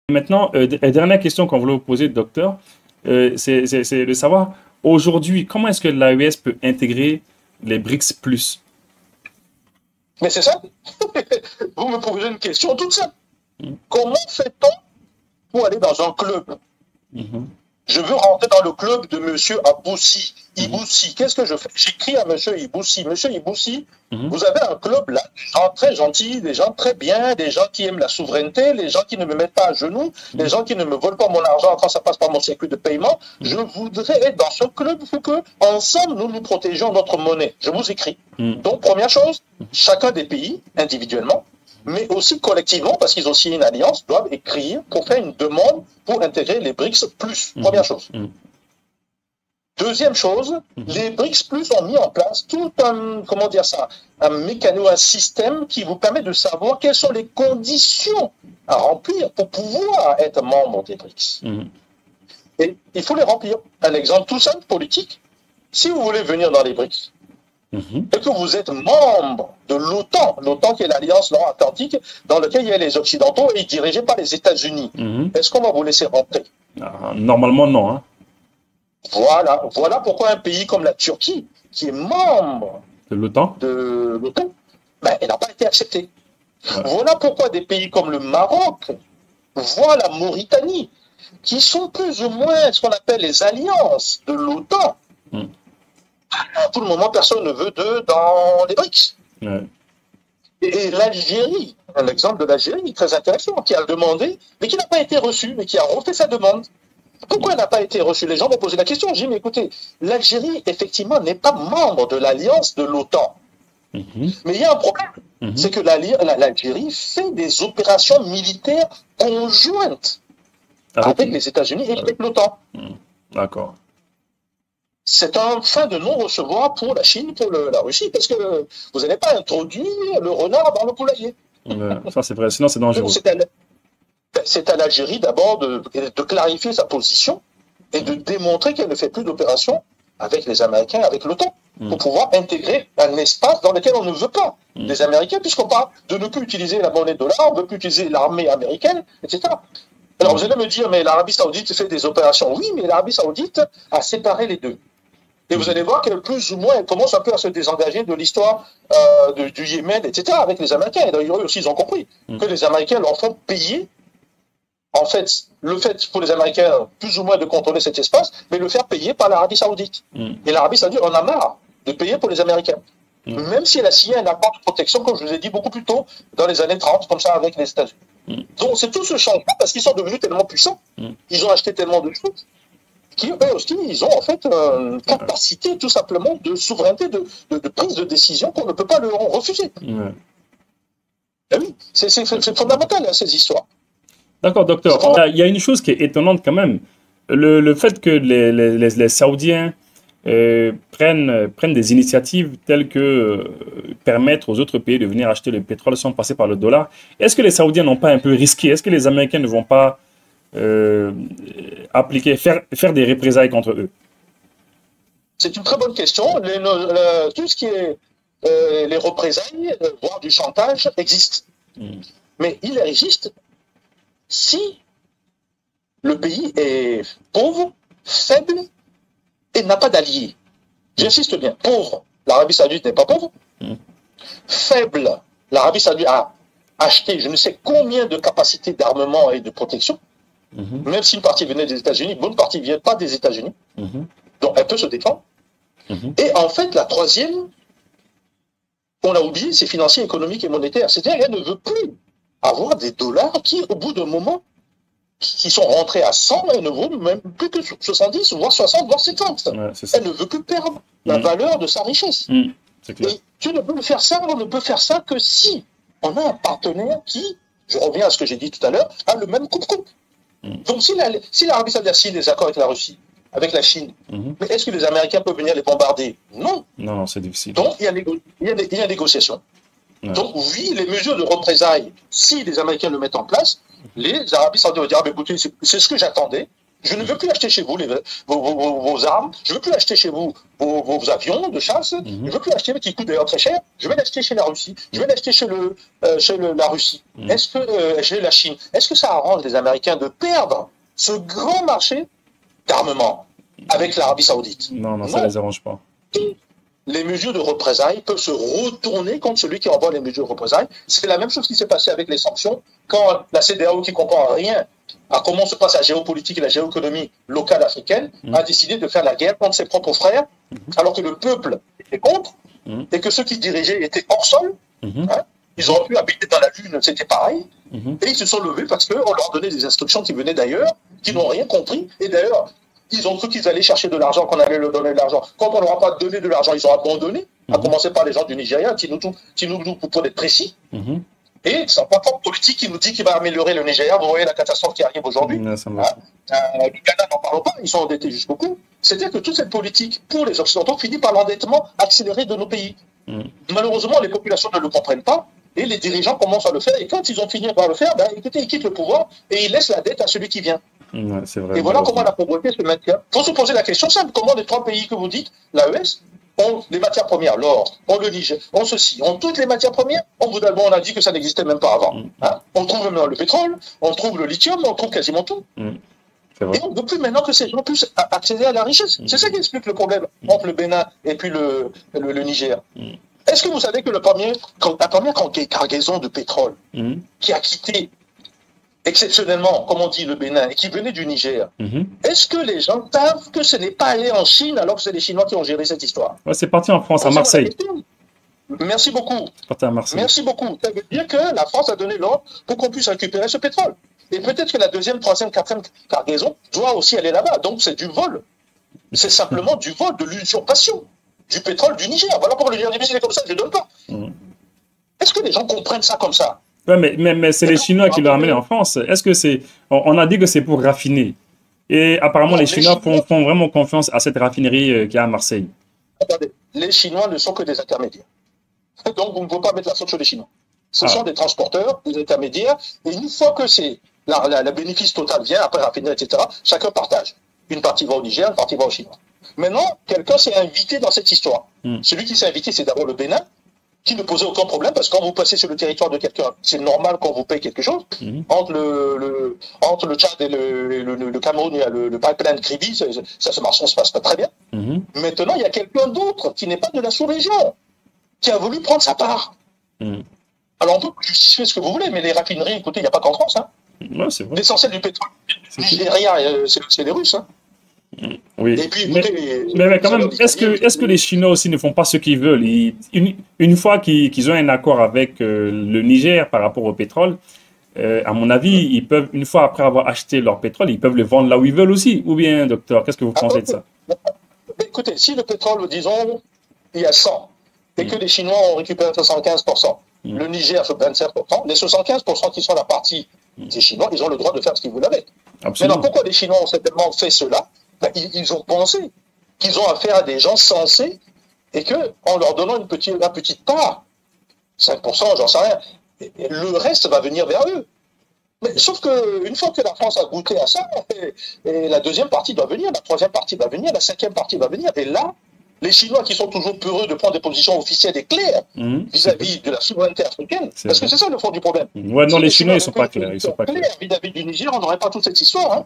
Maintenant, dernière question qu'on voulait vous poser, docteur, c'est de savoir aujourd'hui, comment est-ce que l'AES peut intégrer les BRICS plus? Mais c'est ça. Vous me posez une question toute simple. Mhm. Comment fait-on pour aller dans un club? Mhm. Je veux rentrer dans le club de Monsieur Aboussi. Mhm. Iboussi, qu'est-ce que je fais? J'écris à Monsieur Iboussi. Monsieur Iboussi, Mhm. vous avez un club là, des gens très gentils, des gens très bien, des gens qui aiment la souveraineté, les gens qui ne me mettent pas à genoux, les gens qui ne me volent pas mon argent quand ça passe par mon circuit de paiement. Je voudrais être dans ce club pour que, ensemble, nous nous protégeons notre monnaie. Je vous écris. Mhm. Donc, première chose, chacun des pays, individuellement, mais aussi collectivement, parce qu'ils ont signé une alliance, doivent écrire pour faire une demande pour intégrer les BRICS+. Première chose. Deuxième chose, les BRICS+, ont mis en place tout un, comment dire ça, un mécanisme, un système qui vous permet de savoir quelles sont les conditions à remplir pour pouvoir être membre des BRICS. Et il faut les remplir. Un exemple tout simple, politique. Si vous voulez venir dans les BRICS, et que vous êtes membre de l'OTAN qui est l'Alliance Nord-Atlantique, dans laquelle il y a les Occidentaux et dirigée par les États-Unis, est-ce qu'on va vous laisser rentrer? Normalement, non. Hein. Voilà pourquoi un pays comme la Turquie, qui est membre de l'OTAN, ben, elle n'a pas été acceptée. Ouais. Voilà pourquoi des pays comme le Maroc, voire la Mauritanie, qui sont plus ou moins ce qu'on appelle les alliances de l'OTAN, pour le moment, personne ne veut d'eux dans les BRICS. Ouais. Et l'Algérie, un exemple de l'Algérie très intéressant, qui a demandé, mais qui n'a pas été reçu, mais qui a refait sa demande. Pourquoi elle n'a pas été reçue? Les gens vont poser la question. J'ai dit, mais écoutez, l'Algérie, effectivement, n'est pas membre de l'alliance de l'OTAN. Mais il y a un problème. C'est que l'Algérie fait des opérations militaires conjointes avec les États-Unis et avec l'OTAN. D'accord. C'est un fin de non-recevoir pour la Chine, pour la Russie, parce que vous n'allez pas introduire le renard dans le poulailler. Ça, c'est vrai. Sinon, c'est dangereux. C'est à l'Algérie d'abord de clarifier sa position et de démontrer qu'elle ne fait plus d'opérations avec les Américains, avec l'OTAN, pour pouvoir intégrer un espace dans lequel on ne veut pas les Américains, puisqu'on parle de ne plus utiliser la monnaie dollar, on ne veut plus utiliser l'armée américaine, etc. Alors vous allez me dire, mais l'Arabie Saoudite fait des opérations. Oui, mais l'Arabie Saoudite a séparé les deux. Et vous allez voir qu'elle, plus ou moins, elle commence un peu à se désengager de l'histoire du Yémen, etc., avec les Américains. Et d'ailleurs, eux aussi, ils ont compris que les Américains leur font payer, en fait, le fait pour les Américains, plus ou moins, de contrôler cet espace, mais le faire payer par l'Arabie Saoudite. Et l'Arabie Saoudite en a marre de payer pour les Américains. Même si elle a signé un accord de protection, comme je vous ai dit beaucoup plus tôt, dans les années 30, comme ça, avec les États-Unis. Donc, c'est tout ce changement, parce qu'ils sont devenus tellement puissants, ils ont acheté tellement de choses, eux aussi, ils ont en fait une capacité tout simplement de souveraineté, de prise de décision qu'on ne peut pas leur refuser. Et oui, c'est fondamental, hein, ces histoires. D'accord, docteur. Il y a une chose qui est étonnante quand même. Le fait que les Saoudiens prennent des initiatives telles que permettre aux autres pays de venir acheter le pétrole sans passer par le dollar. Est-ce que les Saoudiens n'ont pas un peu risqué? Est-ce que les Américains ne vont pas faire des représailles contre eux? C'est une très bonne question. Tout ce qui est les représailles, voire du chantage, existe. Mais il existe si le pays est pauvre, faible et n'a pas d'alliés. J'insiste bien, pauvre, l'Arabie Saoudite n'est pas pauvre. Faible, l'Arabie Saoudite a acheté je ne sais combien de capacités d'armement et de protection. Même si une partie venait des États-Unis, une bonne partie ne vient pas des États-Unis. Donc elle peut se défendre. Et en fait, la troisième, on a oublié, c'est financier, économique et monétaire. C'est-à-dire qu'elle ne veut plus avoir des dollars qui, au bout d'un moment, qui sont rentrés à 100, elle ne vaut même plus que 70, voire 60, voire 50. Elle ne veut que perdre la valeur de sa richesse. Et tu ne peux faire ça, on ne peut faire ça que si on a un partenaire qui, je reviens à ce que j'ai dit tout à l'heure, a le même coupe-coupe. Donc si l'Arabie Saoudite signe des accords avec la Russie, avec la Chine, mais est-ce que les Américains peuvent venir les bombarder? Non. Non, c'est difficile. Donc il y a négociation. Donc oui, les mesures de représailles, si les Américains le mettent en place, les Arabes Saoudites vont dire, ah, écoutez, c'est ce que j'attendais, Je ne veux plus acheter chez vous vos armes, je ne veux plus acheter chez vous vos avions de chasse, je ne veux plus acheter, qui coûtent d'ailleurs très cher, je vais l'acheter chez la Russie, je vais l'acheter chez la Russie, chez la Chine. Est-ce que ça arrange les Américains de perdre ce grand marché d'armement avec l'Arabie Saoudite? Non, non, ça ne les arrange pas. Les mesures de représailles peuvent se retourner contre celui qui envoie les mesures de représailles. C'est la même chose qui s'est passé avec les sanctions, quand la CEDEAO, qui ne comprend rien à comment se passe la géopolitique et la géoéconomie locale africaine, a décidé de faire la guerre contre ses propres frères, alors que le peuple était contre, et que ceux qui dirigeaient étaient hors sol. Ils auraient pu habiter dans la Lune, c'était pareil. Et ils se sont levés parce qu'on leur donnait des instructions qui venaient d'ailleurs, qui n'ont rien compris. Et d'ailleurs, ils ont cru qu'ils allaient chercher de l'argent, qu'on allait leur donner de l'argent. Quand on ne leur a pas donné de l'argent, ils ont abandonné, à commencer par les gens du Nigeria, qui nous pour être précis. Et c'est un patron politique qui nous dit qu'il va améliorer le Nigeria. Vous voyez la catastrophe qui arrive aujourd'hui. Le Ghana n'en parle pas, ils sont endettés jusqu'au cou. C'est-à-dire que toute cette politique pour les Occidentaux finit par l'endettement accéléré de nos pays. Malheureusement, les populations ne le comprennent pas. Et les dirigeants commencent à le faire. Et quand ils ont fini par le faire, écoutez, ils quittent le pouvoir et ils laissent la dette à celui qui vient. Vrai, et voilà comment la pauvreté se maintient. Il faut se poser la question simple. Comment les trois pays que vous dites, l'AES, ont les matières premières, l'or, ont le Niger, ont ceci, ont toutes les matières premières. On a dit que ça n'existait même pas avant. On trouve même le pétrole, on trouve le lithium, on trouve quasiment tout. Et on ne veut plus maintenant que ces gens puissent accéder à la richesse. C'est ça qui explique le problème entre le Bénin et puis le Niger. Est-ce que vous savez que la première cargaison de pétrole qui a quitté exceptionnellement, comme on dit, le Bénin, et qui venait du Niger, est-ce que les gens savent que ce n'est pas allé en Chine alors que c'est les Chinois qui ont géré cette histoire? C'est parti en France, à Marseille. Merci beaucoup. Parti à Marseille. Merci beaucoup. Ça veut dire que la France a donné l'ordre pour qu'on puisse récupérer ce pétrole. Et peut-être que la deuxième, troisième, quatrième cargaison doit aussi aller là-bas. Donc c'est du vol. C'est simplement du vol, de l'usurpation du pétrole du Niger. Voilà pourquoi le Niger est comme ça, je ne donne pas. Est-ce que les gens comprennent ça comme ça? Ouais, mais c'est les Chinois qui l'ont amené en France. Est-ce que c'est... On a dit que c'est pour raffiner. Et apparemment, les Chinois font vraiment confiance à cette raffinerie qui est à Marseille. Attendez, les Chinois ne sont que des intermédiaires. Donc, vous ne pouvez pas mettre la faute sur les Chinois. Ce sont des transporteurs, des intermédiaires. Et une fois que le bénéfice total vient, après raffinerie, etc., chacun partage. Une partie va au Niger, une partie va aux Chinois. Maintenant, quelqu'un s'est invité dans cette histoire. Celui qui s'est invité, c'est d'abord le Bénin, qui ne posait aucun problème, parce que quand vous passez sur le territoire de quelqu'un, c'est normal qu'on vous paye quelque chose. Entre le Tchad et le Cameroun, il y a le pipeline Kribi, ça se passe pas très bien. Maintenant, il y a quelqu'un d'autre qui n'est pas de la sous-région, qui a voulu prendre sa part. Alors on peut justifier ce que vous voulez, mais les raffineries, écoutez, il n'y a pas qu'en France. L'essentiel du pétrole Nigeria, c'est les Russes. Oui, et puis, mais quand même, est-ce que les Chinois aussi ne font pas ce qu'ils veulent? Une fois qu'ils ont un accord avec le Niger par rapport au pétrole, à mon avis, ils peuvent, une fois après avoir acheté leur pétrole, ils peuvent le vendre là où ils veulent aussi. Ou bien, docteur, qu'est-ce que vous pensez de ça? Écoutez, si le pétrole, disons, il y a 100, et que les Chinois ont récupéré 75%, le Niger fait 25%, les 75% qui sont la partie des Chinois, ils ont le droit de faire ce qu'ils veulent avec. Maintenant, pourquoi les Chinois ont certainement fait cela? Ils ont pensé qu'ils ont affaire à des gens sensés et qu'en leur donnant une petite part, 5%, j'en sais rien, le reste va venir vers eux. Mais, sauf qu'une fois que la France a goûté à ça, et la deuxième partie doit venir, la troisième partie va venir, la cinquième partie va venir, et là, les Chinois qui sont toujours peureux de prendre des positions officielles et claires vis-à-vis de la souveraineté africaine, parce que c'est ça le fond du problème. Ouais, non, les Chinois, ils ne sont pas clairs. Vis-à-vis du Niger, on n'aurait pas toute cette histoire.